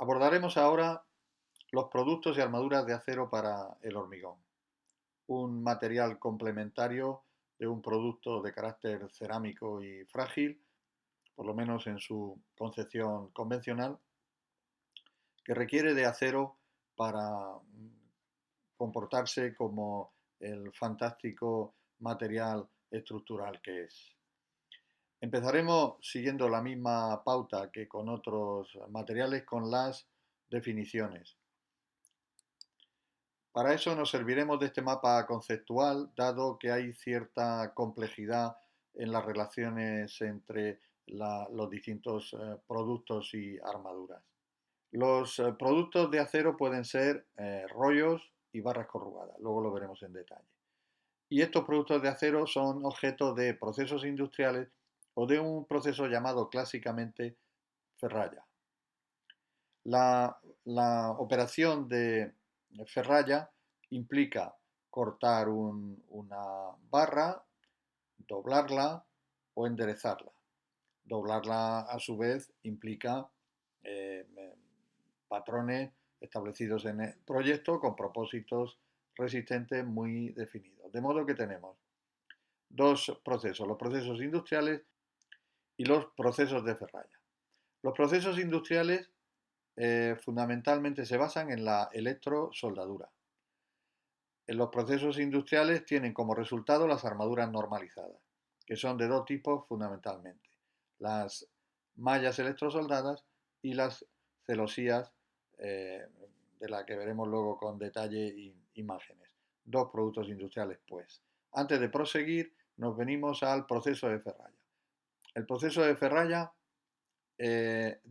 Abordaremos ahora los productos y armaduras de acero para el hormigón, un material complementario de un producto de carácter cerámico y frágil, por lo menos en su concepción convencional, que requiere de acero para comportarse como el fantástico material estructural que es. Empezaremos siguiendo la misma pauta que con otros materiales, con las definiciones. Para eso nos serviremos de este mapa conceptual, dado que hay cierta complejidad en las relaciones entre los distintos productos y armaduras. Los productos de acero pueden ser rollos y barras corrugadas, luego lo veremos en detalle. Y estos productos de acero son objeto de procesos industriales o de un proceso llamado clásicamente ferralla. La operación de ferralla implica cortar una barra, doblarla o enderezarla. Doblarla a su vez implica eh, patrones establecidos en el proyecto con propósitos resistentes muy definidos. De modo que tenemos dos procesos, los procesos industriales y los procesos de ferralla. Los procesos industriales fundamentalmente se basan en la electrosoldadura. En los procesos industriales tienen como resultado las armaduras normalizadas, que son de dos tipos fundamentalmente: las mallas electrosoldadas y las celosías, de la que veremos luego con detalle imágenes. Dos productos industriales, pues. Antes de proseguir, nos venimos al proceso de ferralla. El proceso de ferralla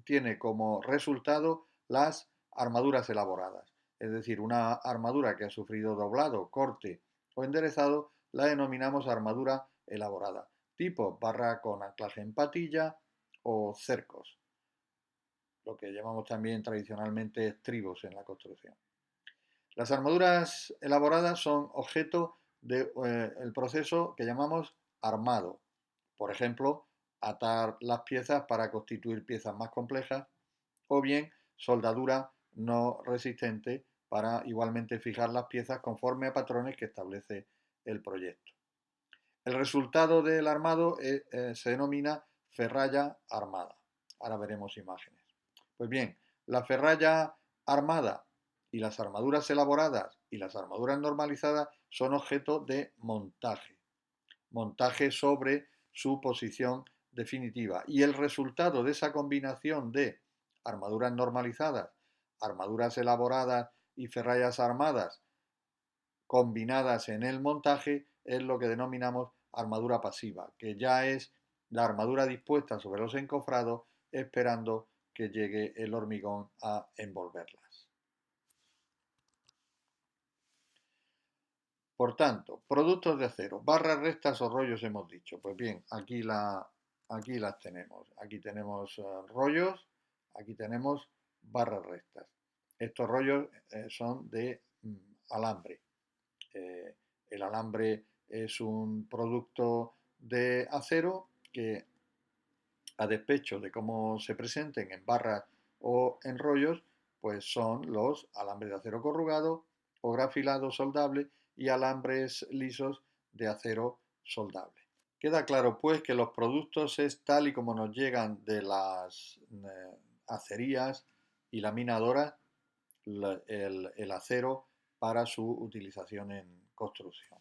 tiene como resultado las armaduras elaboradas. Es decir, una armadura que ha sufrido doblado, corte o enderezado la denominamos armadura elaborada, tipo barra con anclaje en patilla o cercos, lo que llamamos también tradicionalmente estribos en la construcción. Las armaduras elaboradas son objeto del proceso que llamamos armado. Por ejemplo, atar las piezas para constituir piezas más complejas, o bien soldadura no resistente para igualmente fijar las piezas conforme a patrones que establece el proyecto. El resultado del armado se denomina ferralla armada. Ahora veremos imágenes. Pues bien, la ferralla armada y las armaduras elaboradas y las armaduras normalizadas son objeto de montaje. Montaje sobre su posición definitiva. Y el resultado de esa combinación de armaduras normalizadas, armaduras elaboradas y ferrallas armadas combinadas en el montaje es lo que denominamos armadura pasiva, que ya es la armadura dispuesta sobre los encofrados esperando que llegue el hormigón a envolverlas. Por tanto, productos de acero, barras rectas o rollos hemos dicho. Pues bien, aquí las tenemos. Aquí tenemos rollos, aquí tenemos barras rectas. Estos rollos son de alambre. Eh, el alambre es un producto de acero que, a despecho de cómo se presenten en barras o en rollos, pues son los alambres de acero corrugado o grafilado soldable y alambres lisos de acero soldable. Queda claro pues que los productos es tal y como nos llegan de las acerías y laminadoras el acero para su utilización en construcción.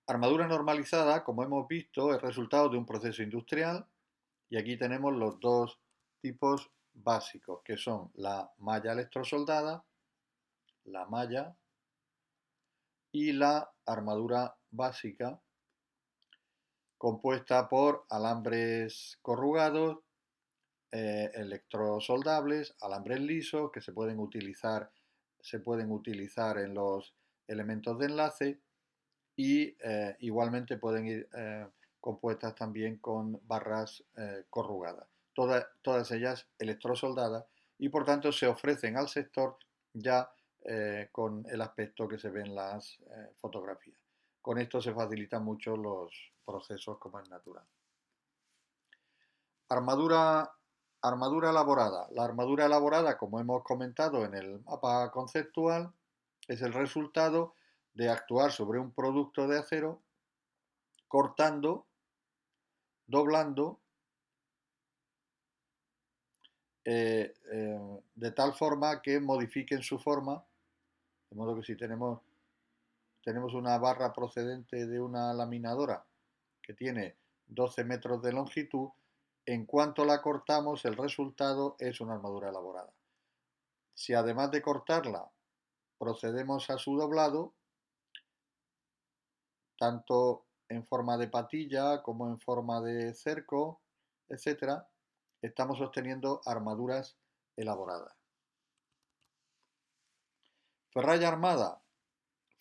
Armadura normalizada, como hemos visto, es resultado de un proceso industrial y aquí tenemos los dos tipos básicos, que son la malla electrosoldada, la malla, y la armadura básica, compuesta por alambres corrugados, electrosoldables, alambres lisos que se pueden utilizar en los elementos de enlace y igualmente pueden ir compuestas también con barras corrugadas. Todas ellas electrosoldadas y por tanto se ofrecen al sector ya con el aspecto que se ve en las fotografías. Con esto se facilitan mucho los procesos como es natural. Armadura armadura elaborada. La armadura elaborada, como hemos comentado en el mapa conceptual, es el resultado de actuar sobre un producto de acero cortando, doblando, de tal forma que modifiquen su forma, de modo que si tenemos una barra procedente de una laminadora que tiene 12 metros de longitud, en cuanto la cortamos el resultado es una armadura elaborada. Si además de cortarla procedemos a su doblado, tanto en forma de patilla como en forma de cerco, etcétera, estamos obteniendo armaduras elaboradas. Ferralla armada.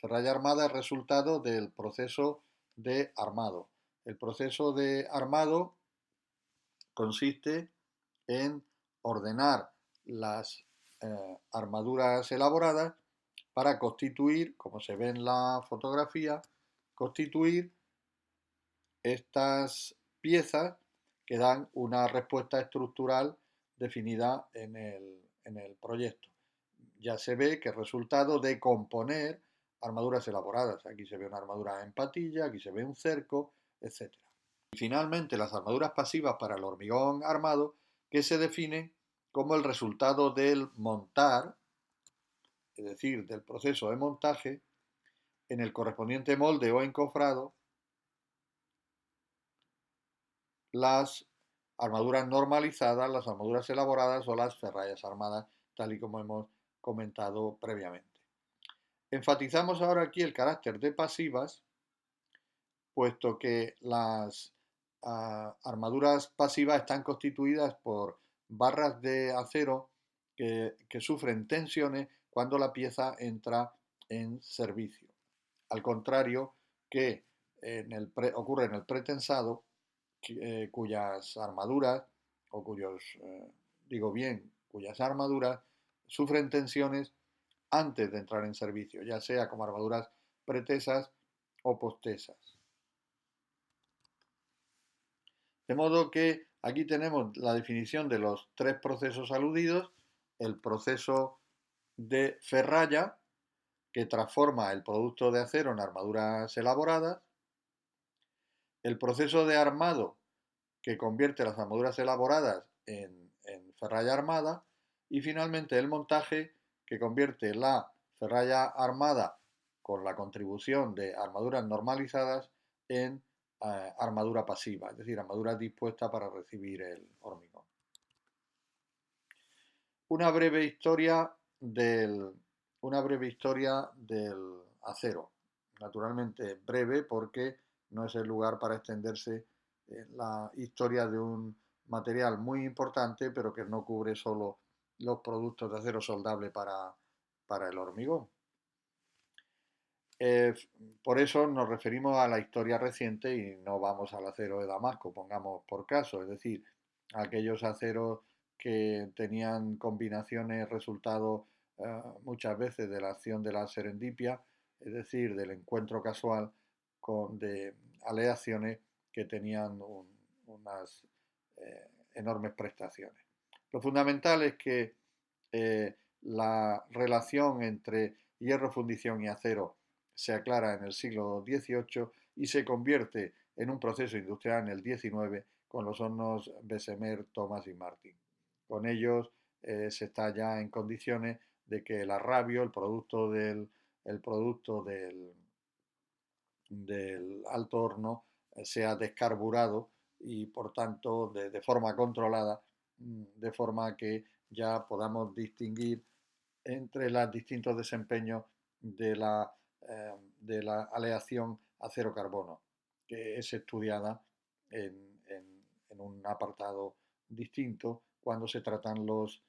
Ferralla armada es resultado del proceso de armado. El proceso de armado consiste en ordenar las armaduras elaboradas para constituir, como se ve en la fotografía, constituir estas piezas que dan una respuesta estructural definida en el proyecto. Ya se ve que es resultado de componer armaduras elaboradas. Aquí se ve una armadura en patilla, aquí se ve un cerco, etc. Y finalmente, las armaduras pasivas para el hormigón armado, que se definen como el resultado del montar, es decir, del proceso de montaje, en el correspondiente molde o encofrado, las armaduras normalizadas, las armaduras elaboradas o las ferrallas armadas, tal y como hemos comentado previamente. Enfatizamos ahora aquí el carácter de pasivas, puesto que las armaduras pasivas están constituidas por barras de acero que sufren tensiones cuando la pieza entra en servicio. Al contrario que ocurre en el pretensado, cuyas armaduras, o cuyas armaduras sufren tensiones antes de entrar en servicio, ya sea como armaduras pretesas o postesas. De modo que aquí tenemos la definición de los tres procesos aludidos: el proceso de ferralla, que transforma el producto de acero en armaduras elaboradas; el proceso de armado, que convierte las armaduras elaboradas en ferralla armada; y finalmente el montaje, que convierte la ferralla armada con la contribución de armaduras normalizadas en armadura pasiva, es decir, armadura dispuesta para recibir el hormigón. Una breve historia del, una breve historia del acero. Naturalmente breve, porque no es el lugar para extenderse en la historia de un material muy importante, pero que no cubre solo los productos de acero soldable para el hormigón. Eh, por eso nos referimos a la historia reciente y no vamos al acero de Damasco, pongamos por caso, es decir, aquellos aceros que tenían combinaciones resultado muchas veces de la acción de la serendipia, es decir, del encuentro casual de aleaciones que tenían unas enormes prestaciones. Lo fundamental es que la relación entre hierro, fundición y acero se aclara en el siglo XVIII y se convierte en un proceso industrial en el XIX con los hornos Bessemer, Thomas y Martin. Con ellos se está ya en condiciones de que el arrabio, del alto horno, sea descarburado y por tanto de forma controlada, de forma que ya podamos distinguir entre los distintos desempeños de la aleación acero-carbono, que es estudiada en un apartado distinto cuando se tratan los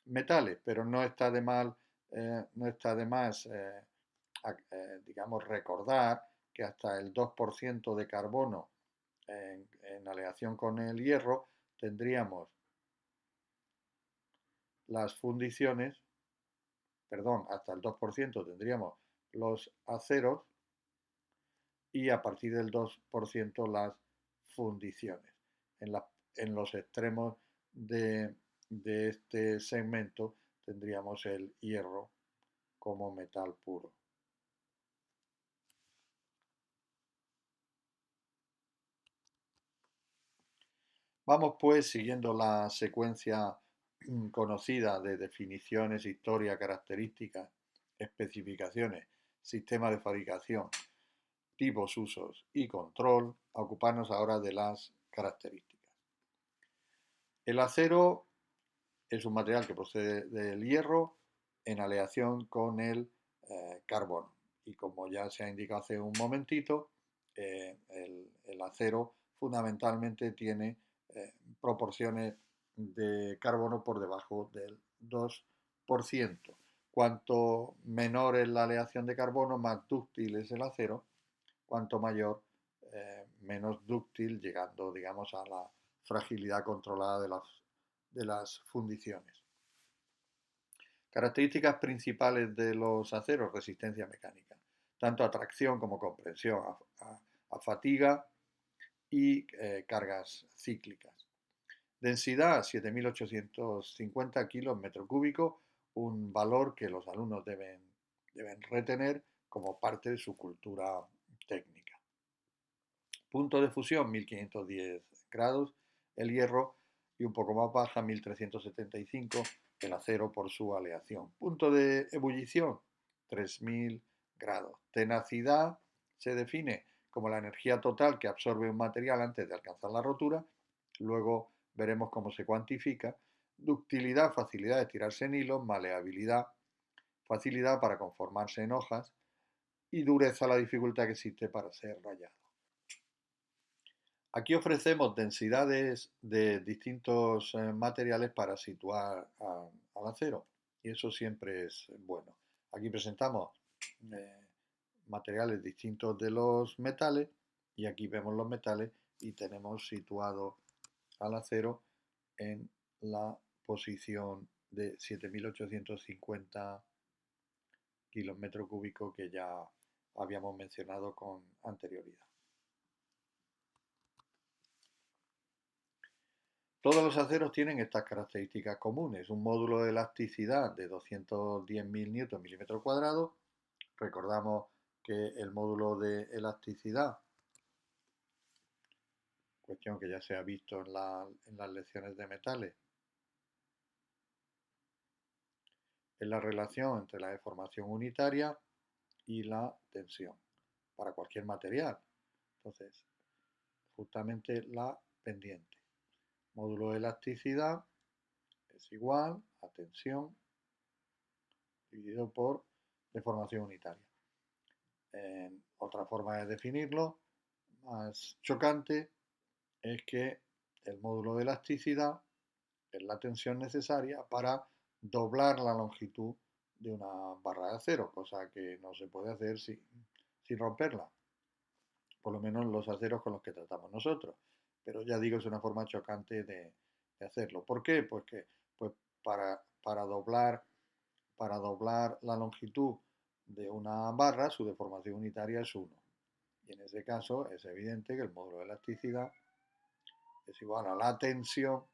metales, pero no está de más, digamos, recordar que hasta el 2% de carbono en aleación con el hierro tendríamos las fundiciones, perdón, hasta el 2% tendríamos los aceros y a partir del 2% las fundiciones. En los extremos de de este segmento tendríamos el hierro como metal puro. Vamos pues siguiendo la secuencia conocida de definiciones, historia, características, especificaciones, sistema de fabricación, tipos, usos y control, a ocuparnos ahora de las características. El acero es un material que procede del hierro en aleación con el carbono. Y como ya se ha indicado hace un momentito, el acero fundamentalmente tiene proporciones de carbono por debajo del 2%. Cuanto menor es la aleación de carbono, más dúctil es el acero, cuanto mayor, menos dúctil, llegando, digamos, a la fragilidad controlada de las fundiciones. Características principales de los aceros: resistencia mecánica, tanto a tracción como compresión, a fatiga y cargas cíclicas. Densidad: 7.850 kilos metro cúbico, un valor que los alumnos deben retener como parte de su cultura técnica. Punto de fusión: 1510 grados el hierro y un poco más baja, 1375 el acero por su aleación. Punto de ebullición: 3000 grados. Tenacidad se define como la energía total que absorbe un material antes de alcanzar la rotura. Luego veremos cómo se cuantifica. Ductilidad: facilidad de tirarse en hilos. Maleabilidad: facilidad para conformarse en hojas. Y dureza: la dificultad que existe para ser rayado. Aquí ofrecemos densidades de distintos materiales para situar al acero, y eso siempre es bueno. Aquí presentamos eh, materiales distintos de los metales, y aquí vemos los metales y tenemos situado al acero en la posición de 7.850 kilos metro cúbico que ya habíamos mencionado con anterioridad. Todos los aceros tienen estas características comunes: un módulo de elasticidad de 210.000 newton milímetro cuadrado. Recordamos que el módulo de elasticidad, cuestión que ya se ha visto en las lecciones de metales, es la relación entre la deformación unitaria y la tensión para cualquier material. Entonces, justamente la pendiente. Módulo de elasticidad es igual a tensión dividido por deformación unitaria. Otra forma de definirlo, más chocante, es que el módulo de elasticidad es la tensión necesaria para doblar la longitud de una barra de acero, cosa que no se puede hacer sin romperla, por lo menos los aceros con los que tratamos nosotros. Pero ya digo, es una forma chocante de hacerlo. ¿Por qué? Pues para doblar la longitud de una barra, su deformación unitaria es 1. Y en ese caso es evidente que el módulo de elasticidad es igual a la tensión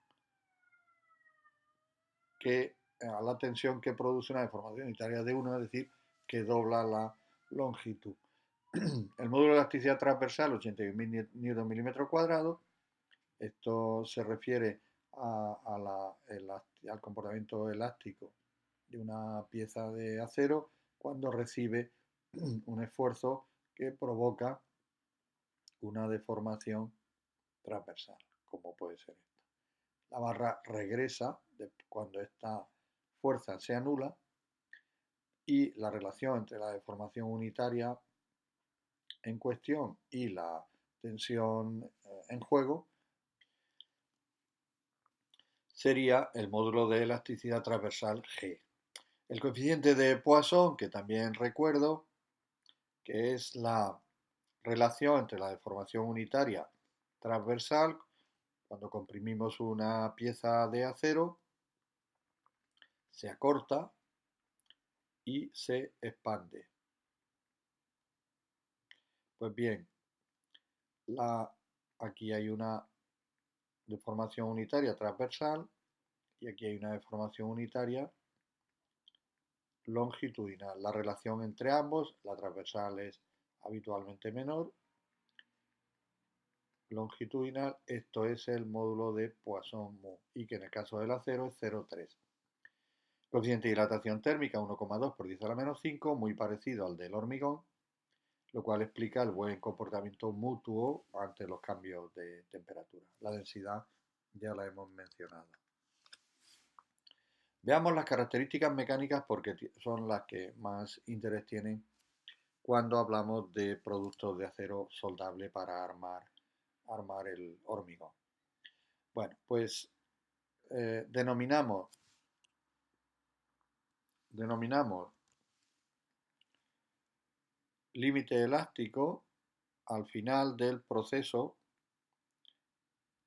que produce una deformación unitaria de 1, es decir, que dobla la longitud. El módulo de elasticidad transversal, 81.000 newton milímetro cuadrado. Esto se refiere al comportamiento elástico de una pieza de acero cuando recibe un esfuerzo que provoca una deformación transversal, como puede ser esta. La barra regresa cuando esta fuerza se anula, y la relación entre la deformación unitaria en cuestión y la tensión en juego sería el módulo de elasticidad transversal G. El coeficiente de Poisson, que también recuerdo, que es la relación entre la deformación unitaria transversal cuando comprimimos una pieza de acero, se acorta y se expande. Pues bien, aquí hay una deformación unitaria transversal y aquí hay una deformación unitaria longitudinal. La relación entre ambos, la transversal es habitualmente menor, longitudinal, esto es el módulo de Poisson-Mu, y que en el caso del acero es 0,3. Coeficiente de dilatación térmica 1,2 por 10 a la menos 5, muy parecido al del hormigón, lo cual explica el buen comportamiento mutuo ante los cambios de temperatura. La densidad ya la hemos mencionado. Veamos las características mecánicas porque son las que más interés tienen cuando hablamos de productos de acero soldable para armar el hormigón. Bueno, pues denominamos límite elástico al final del proceso,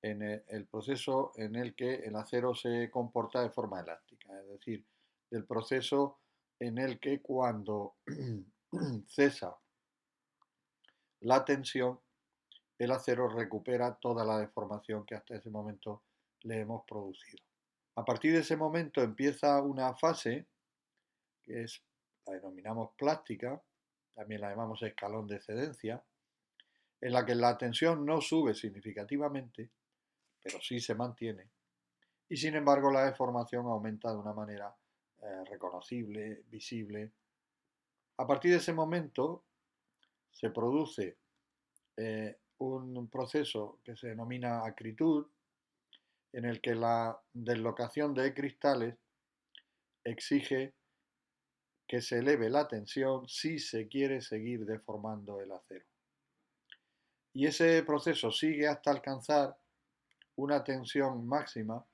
en el proceso en el que el acero se comporta de forma elástica, es decir, del proceso en el que cuando cesa la tensión, el acero recupera toda la deformación que hasta ese momento le hemos producido. A partir de ese momento empieza una fase que la denominamos plástica, también la llamamos escalón de excedencia, en la que la tensión no sube significativamente, pero sí se mantiene, y sin embargo la deformación aumenta de una manera reconocible, visible. A partir de ese momento se produce un proceso que se denomina acritud, en el que la deslocación de cristales exige que se eleve la tensión si se quiere seguir deformando el acero. Y ese proceso sigue hasta alcanzar una tensión máxima,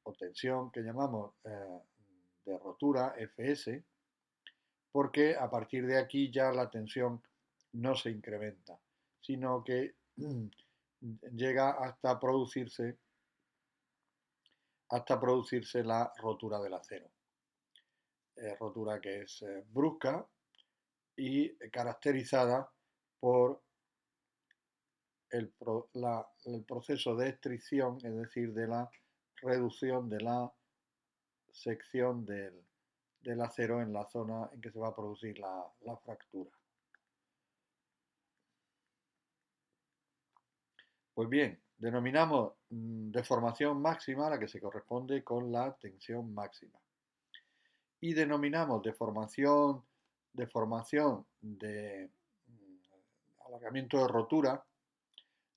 o tensión que llamamos de rotura, Fs, porque a partir de aquí ya la tensión no se incrementa, sino que llega hasta producirse la rotura del acero. Rotura que es brusca y caracterizada por el proceso de estricción, es decir, de la reducción de la sección del acero en la zona en que se va a producir la fractura. Pues bien, denominamos deformación máxima la que se corresponde con la tensión máxima. Y denominamos deformación de alargamiento de rotura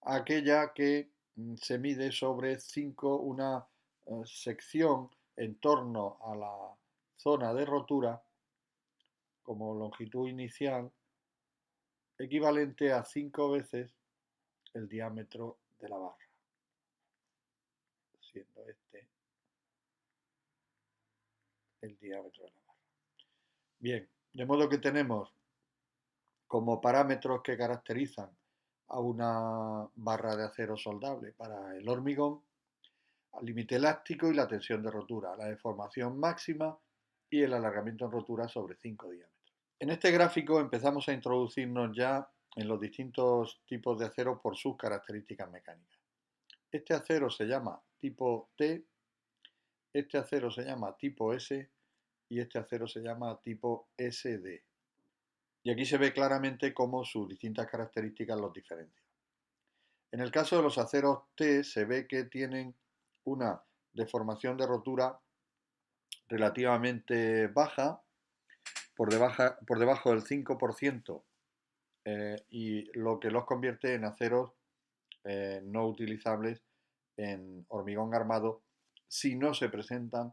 aquella que se mide sobre una sección en torno a la zona de rotura como longitud inicial equivalente a 5 veces el diámetro de la barra, siendo este el diámetro de la barra. Bien, de modo que tenemos como parámetros que caracterizan a una barra de acero soldable para el hormigón, al límite elástico y la tensión de rotura, la deformación máxima y el alargamiento en rotura sobre 5 diámetros. En este gráfico empezamos a introducirnos ya en los distintos tipos de acero por sus características mecánicas. Este acero se llama tipo T, este acero se llama tipo S y este acero se llama tipo SD. Y aquí se ve claramente cómo sus distintas características los diferencian. En el caso de los aceros T se ve que tienen una deformación de rotura relativamente baja, por debajo del 5%, y lo que los convierte en aceros no utilizables en hormigón armado si no se presentan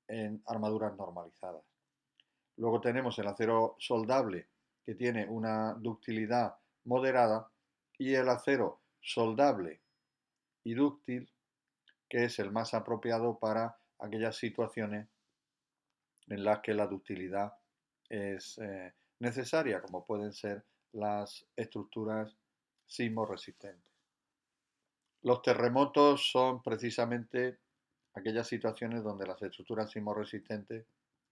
en armaduras normalizadas. Luego tenemos el acero soldable, que tiene una ductilidad moderada, y el acero soldable y dúctil, que es el más apropiado para aquellas situaciones en las que la ductilidad es necesaria, como pueden ser las estructuras sismorresistentes. Los terremotos son precisamente aquellas situaciones donde las estructuras sismorresistentes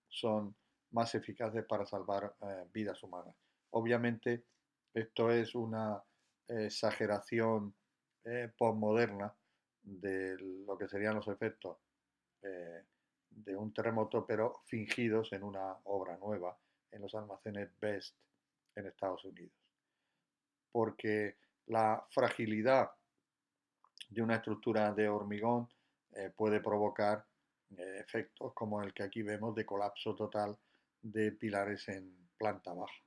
son más eficaces para salvar vidas humanas. Obviamente, esto es una exageración postmoderna, de lo que serían los efectos de un terremoto, pero fingidos en una obra nueva en los almacenes Best en Estados Unidos. Porque la fragilidad de una estructura de hormigón puede provocar efectos como el que aquí vemos de colapso total de pilares en planta baja.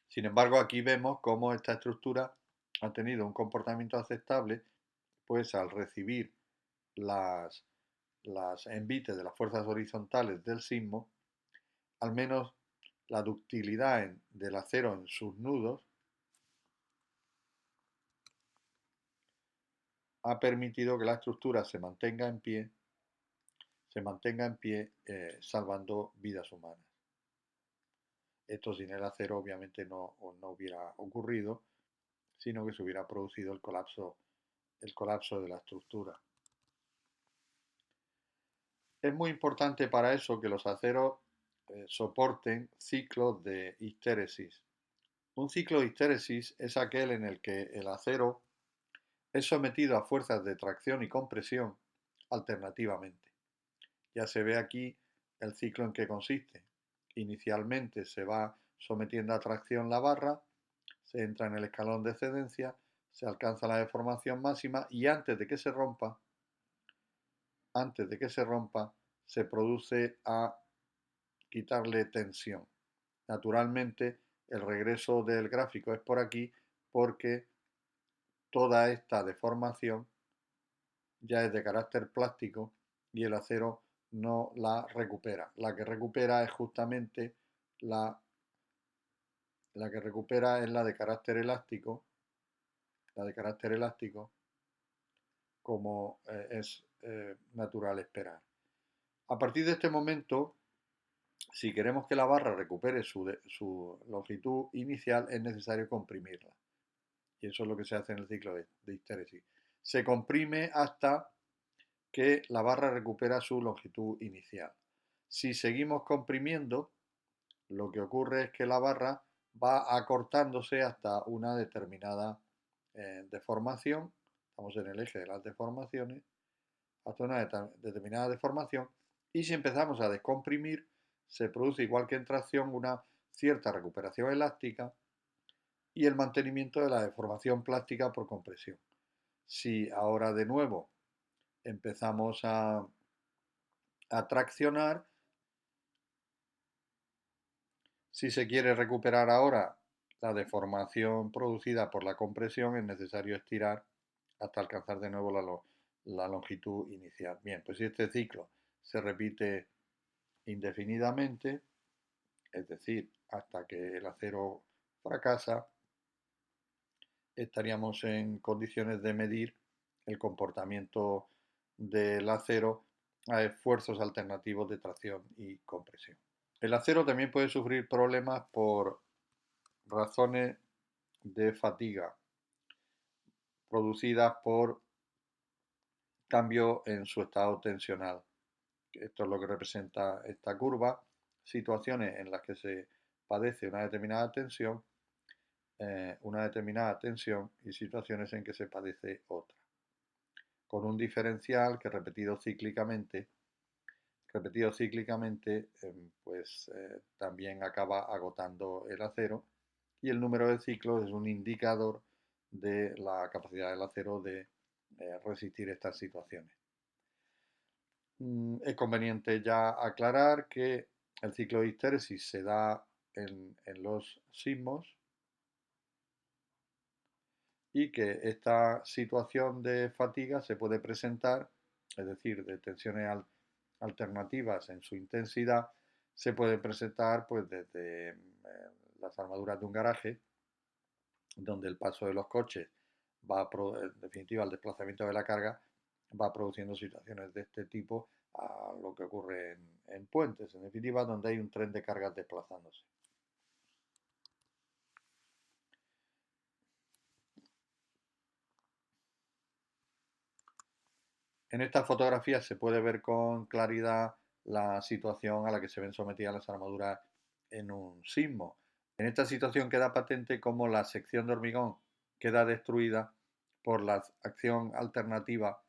Sin embargo, aquí vemos cómo esta estructura ha tenido un comportamiento aceptable, pues al recibir las, las envites de las fuerzas horizontales del sismo, al menos la ductilidad del acero en sus nudos ha permitido que la estructura se mantenga en pie, salvando vidas humanas. Esto sin el acero obviamente no hubiera ocurrido, sino que se hubiera producido el colapso de la estructura. Es muy importante para eso que los aceros soporten ciclos de histéresis. Un ciclo de histéresis es aquel en el que el acero es sometido a fuerzas de tracción y compresión alternativamente. Ya se ve aquí el ciclo en que consiste. Inicialmente se va sometiendo a tracción la barra, se entra en el escalón de excedencia, se alcanza la deformación máxima y antes de que se rompa, se produce a quitarle tensión. Naturalmente, el regreso del gráfico es por aquí porque toda esta deformación ya es de carácter plástico y el acero no la recupera. La que recupera es justamente la que recupera es la de carácter elástico, como es natural esperar. A partir de este momento, si queremos que la barra recupere su longitud inicial, es necesario comprimirla. Y eso es lo que se hace en el ciclo de histéresis. Se comprime hasta que la barra recupera su longitud inicial. Si seguimos comprimiendo, lo que ocurre es que la barra va acortándose hasta una determinada deformación. Estamos en el eje de las deformaciones, hasta una determinada deformación. Y si empezamos a descomprimir, se produce, igual que en tracción, una cierta recuperación elástica y el mantenimiento de la deformación plástica por compresión. Si ahora de nuevo empezamos a traccionar, si se quiere recuperar ahora la deformación producida por la compresión, es necesario estirar hasta alcanzar de nuevo la longitud inicial. Bien, pues si este ciclo se repite indefinidamente, es decir, hasta que el acero fracasa, estaríamos en condiciones de medir el comportamiento del acero a esfuerzos alternativos de tracción y compresión. El acero también puede sufrir problemas por razones de fatiga producidas por cambio en su estado tensional. Esto es lo que representa esta curva, situaciones en las que se padece una determinada tensión y situaciones en que se padece otra. Con un diferencial que repetido cíclicamente, pues también acaba agotando el acero y el número de ciclos es un indicador de la capacidad del acero de resistir estas situaciones. Es conveniente ya aclarar que el ciclo de histéresis se da en los sismos y que esta situación de fatiga se puede presentar, es decir, de tensiones alternativas en su intensidad, se puede presentar pues desde las armaduras de un garaje, donde el paso de los coches en definitiva, el desplazamiento de la carga va produciendo situaciones de este tipo a lo que ocurre en puentes, en definitiva, donde hay un tren de cargas desplazándose. En esta fotografía se puede ver con claridad la situación a la que se ven sometidas las armaduras en un sismo. En esta situación queda patente cómo la sección de hormigón queda destruida por la acción alternativa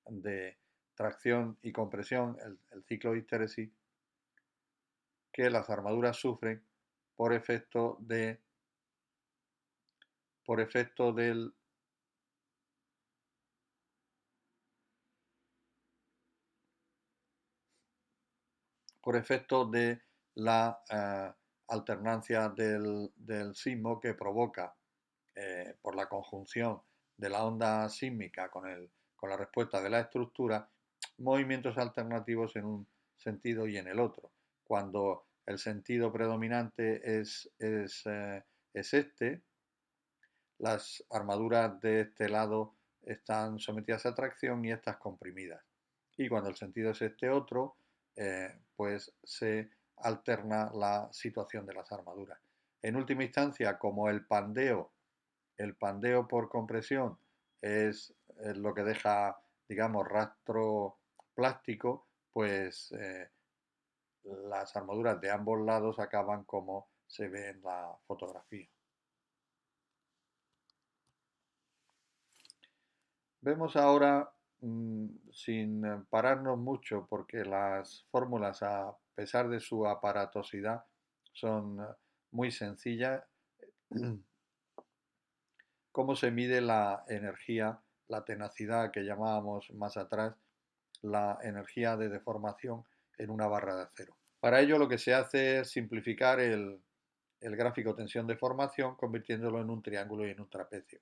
de tracción y compresión, el ciclo de histéresis, que las armaduras sufren por efecto por efecto del por efecto de la alternancia del sismo que provoca por la conjunción de la onda sísmica con la respuesta de la estructura, movimientos alternativos en un sentido y en el otro. Cuando el sentido predominante es este, las armaduras de este lado están sometidas a tracción y estas comprimidas. Y cuando el sentido es este otro, pues se alterna la situación de las armaduras. En última instancia, como el pandeo por compresión es lo que deja, digamos, rastro plástico, pues las armaduras de ambos lados acaban como se ve en la fotografía. Vemos ahora, sin pararnos mucho, porque las fórmulas, a pesar de su aparatosidad, son muy sencillas, cómo se mide la energía, la tenacidad que llamábamos más atrás, la energía de deformación en una barra de acero. Para ello lo que se hace es simplificar el gráfico tensión-deformación convirtiéndolo en un triángulo y en un trapecio.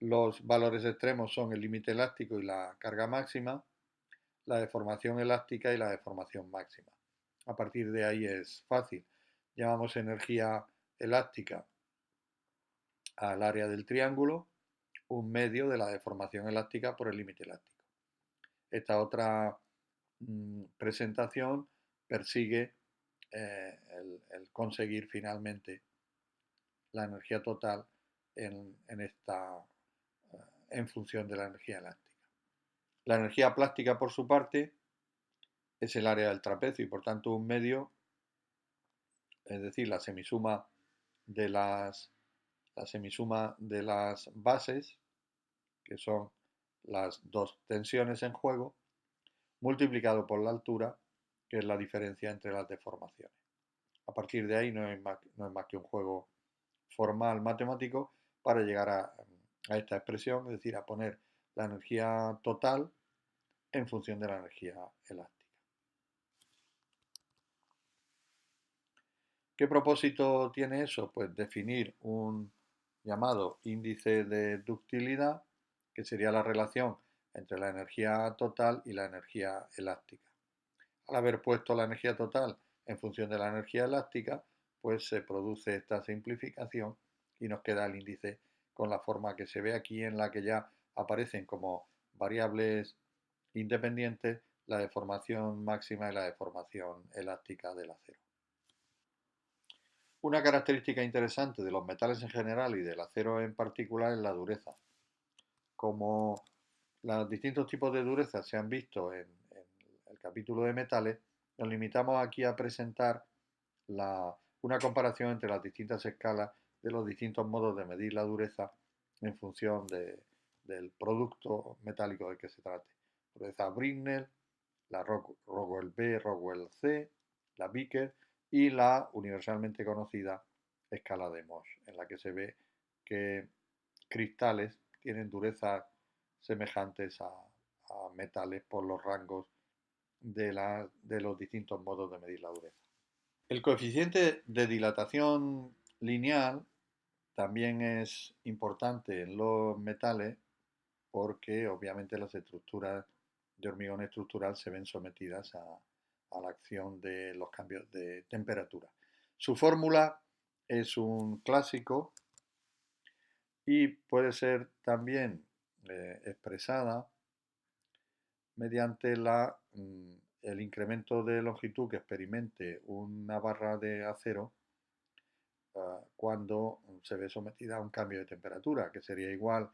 Los valores extremos son el límite elástico y la carga máxima, la deformación elástica y la deformación máxima. A partir de ahí es fácil. Llamamos energía elástica al área del triángulo, un medio de la deformación elástica por el límite elástico. Esta otra presentación persigue el conseguir finalmente la energía total en función de la energía elástica. La energía plástica, por su parte, es el área del trapecio y por tanto un medio, es decir, de las, la semisuma de las bases, que son las dos tensiones en juego, multiplicado por la altura, que es la diferencia entre las deformaciones. A partir de ahí no es más que un juego formal matemático para llegar a esta expresión, es decir, a poner la energía total en función de la energía elástica. ¿Qué propósito tiene eso? Pues definir un llamado índice de ductilidad, que sería la relación entre la energía total y la energía elástica. Al haber puesto la energía total en función de la energía elástica, pues se produce esta simplificación y nos queda el índice con la forma que se ve aquí, en la que ya aparecen como variables independientes la deformación máxima y la deformación elástica del acero. Una característica interesante de los metales en general y del acero en particular es la dureza. Como los distintos tipos de dureza se han visto en el capítulo de metales, nos limitamos aquí a presentar una comparación entre las distintas escalas de los distintos modos de medir la dureza en función del producto metálico del que se trate. Dureza Brinell, la Rockwell B, Rockwell C, la Vickers y la universalmente conocida escala de Mohs, en la que se ve que cristales tienen durezas semejantes a metales por los rangos de los distintos modos de medir la dureza. El coeficiente de dilatación lineal también es importante en los metales porque obviamente las estructuras de hormigón estructural se ven sometidas a la acción de los cambios de temperatura. Su fórmula es un clásico y puede ser también expresada mediante el incremento de longitud que experimente una barra de acero cuando se ve sometida a un cambio de temperatura, que sería igual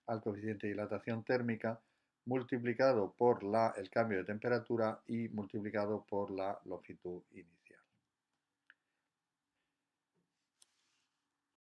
al coeficiente de dilatación térmica multiplicado por el cambio de temperatura y multiplicado por la longitud inicial.